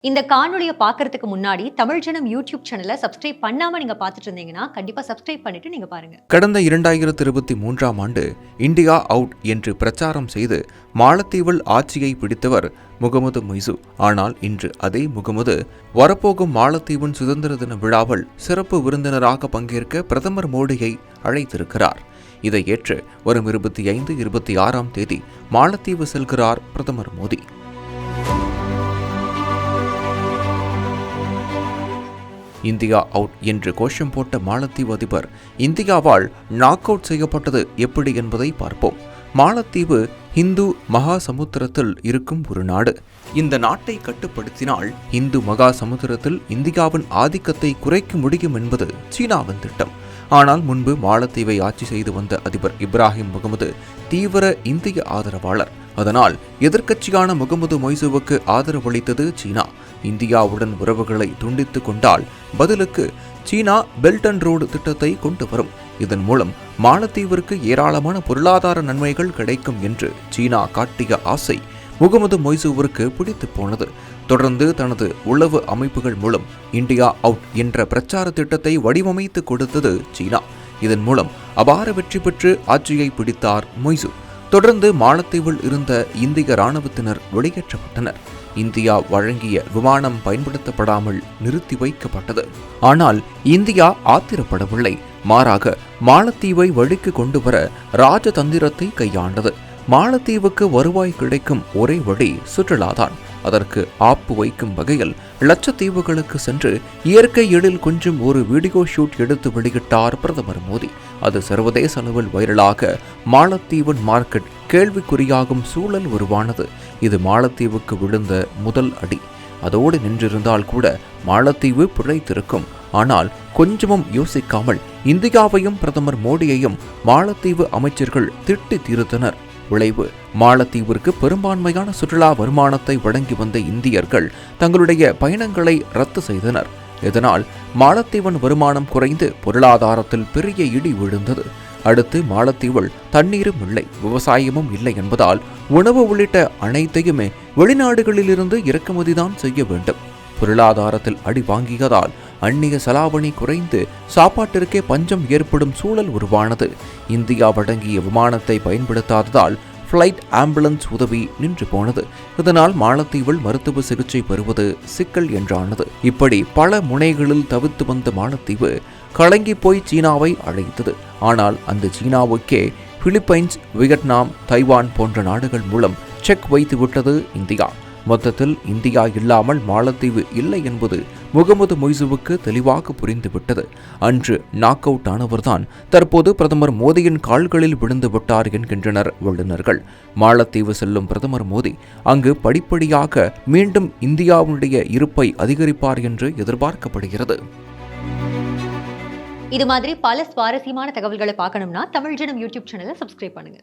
இந்த காணொளிய பார்க்கறதுக்கு முன்னாடி தமிழ் ஜனம் யூடியூப் சேனலை சப்ஸ்கிரைப் பண்ணாம நீங்க பார்த்துட்டு இருந்தீங்கன்னா கண்டிப்பா சப்ஸ்கிரைப் பண்ணிட்டு நீங்க பாருங்க. கடந்த 2023ஆம் ஆண்டு இந்தியா அவுட் என்று பிரச்சாரம் செய்து மாலத்தீவில் ஆட்சியை பிடித்தவர் முகமது மொய்சு. ஆனால் இன்று அதே முகமது வரப்போகும் மாலத்தீவின் சுதந்திர தின விழாவில் சிறப்பு விருந்தினராக பங்கேற்க பிரதமர் மோடியை அழைத்திருக்கிறார். இதை ஏற்று வரும் 25, 26ஆம் தேதி மாலத்தீவு செல்கிறார் பிரதமர் மோடி. இந்தியா அவுட் என்று கோஷம் போட்ட மாலத்தீவு அதிபர் இந்தியாவால் நாக் அவுட் செய்யப்பட்டது எப்படி என்பதை பார்ப்போம். மாலத்தீவு இந்து மகா சமுத்திரத்தில் இருக்கும் ஒரு நாடு. இந்த நாட்டை கட்டுப்படுத்தினால் இந்து மகா சமுத்திரத்தில் இந்தியாவின் ஆதிக்கத்தை குறைக்க முடியும் என்பது சீனாவின் திட்டம். ஆனால் முன்பு மாலத்தீவை ஆட்சி செய்து வந்த அதிபர் இப்ராஹிம் முகமது தீவிர இந்திய ஆதரவாளர். அதனால் எதிர்க்கட்சியான முகமது மொய்சுவுக்கு ஆதரவளித்தது சீனா. இந்தியாவுடன் உறவுகளை துண்டித்துக் கொண்டால் பதிலுக்கு சீனா பெல்ட் அண்ட் ரோடு திட்டத்தை கொண்டு வரும். இதன் மூலம் மாலத்தீவிற்கு ஏராளமான பொருளாதார நன்மைகள் கிடைக்கும் என்று சீனா காட்டிய ஆசை முகமது மொய்சுவிற்கு பிடித்து போனது. தொடர்ந்து தனது உளவு அமைப்புகள் மூலம் இந்தியா அவுட் என்ற பிரச்சார திட்டத்தை வடிவமைத்து கொடுத்தது சீனா. இதன் மூலம் அபார வெற்றி பெற்று ஆட்சியை பிடித்தார் மொய்சு. தொடர்ந்து மாலத்தீவில் இருந்த இந்திய இராணுவத்தினர் வெளியேற்றப்பட்டனர். இந்தியா வழங்கிய விமானம் பயன்படுத்தப்படாமல் நிறுத்தி வைக்கப்பட்டது. ஆனால் இந்தியா ஆத்திரப்படவில்லை. மாறாக மாலத்தீவை வழிக்கு கொண்டு வர ராஜதந்திரத்தை கையாண்டது. மாலத்தீவுக்கு வருவாய் கிடைக்கும் ஒரே வழி சுற்றுலாதான். அதற்கு ஆப்பு வைக்கும் வகையில் லட்சத்தீவுகளுக்கு சென்று இயற்கை எழில் கொஞ்சம் ஒரு வீடியோ ஷூட் எடுத்து வெளியிட்டார் பிரதமர் மோடி. அது சர்வதேச அளவில் வைரலாக மாலத்தீவின் மார்க்கெட் கேள்விக்குறியாகும் சூழல் உருவானது. இது மாலத்தீவுக்கு விழுந்த முதல் அடி. அதோடு நின்றிருந்தால் கூட மாலத்தீவு பிழைத்திருக்கும். ஆனால் கொஞ்சமும் யோசிக்காமல் இந்தியாவையும் பிரதமர் மோடியையும் மாலத்தீவு அமைச்சர்கள் திட்டி தீர்த்தனர். விளைவு, மாலத்தீவிற்கு பெரும்பான்மையான சுற்றுலா வருமானத்தை வழங்கி வந்த இந்தியர்கள் தங்களுடைய பயணங்களை ரத்து செய்தனர். இதனால் மாலத்தீவின் வருமானம் குறைந்து பொருளாதாரத்தில் பெரிய இடி விழுந்தது. அடுத்து மாலத்தீவில் தண்ணீரும் இல்லை, விவசாயமும் இல்லை என்பதால் உணவு உள்ளிட்ட அனைத்தையுமே வெளிநாடுகளிலிருந்து இறக்குமதிதான் செய்ய வேண்டும். பொருளாதாரத்தில் அடி வாங்கியதால் அந்நிய செலாவணி குறைந்து சாப்பாட்டிற்கே பஞ்சம் ஏற்படும் சூழல் உருவானது. இந்தியா வழங்கிய விமானத்தை பயன்படுத்தாததால் ஃப்ளைட் ஆம்புலன்ஸ் உதவி நின்று போனது. இதனால் மாலத்தீவில் மருத்துவ சிகிச்சை பெறுவது சிக்கல் என்றானது. இப்படி பல முனைகளில் தவித்து வந்த மாலத்தீவு கலங்கி போய் சீனாவை அழைத்தது. ஆனால் அந்த சீனாவுக்கே பிலிப்பைன்ஸ், வியட்நாம், தைவான் போன்ற நாடுகள் மூலம் செக் வைத்து விட்டது இந்தியா. மொத்தத்தில் இந்தியா இல்லாமல் மாலத்தீவு இல்லை என்பது முகமது மொய்சுவுக்கு தெளிவாக புரிந்துவிட்டது. அன்று நாக் அவுட் ஆனவர்தான் தற்போது பிரதமர் மோடியின் கால்களில் விழுந்து விட்டார் என்கின்றனர் வல்லுநர்கள். மாலத்தீவு செல்லும் பிரதமர் மோடி அங்கு படிப்படியாக மீண்டும் இந்தியாவுடைய இருப்பை அதிகரிப்பார் என்று எதிர்பார்க்கப்படுகிறது. இது மாதிரி பல சுவாரஸ்யமான தகவல்களை பார்க்கணும்னா தமிழ் ஜனம் யூடியூப் சேனலை சப்ஸ்கிரைப் பண்ணுங்க.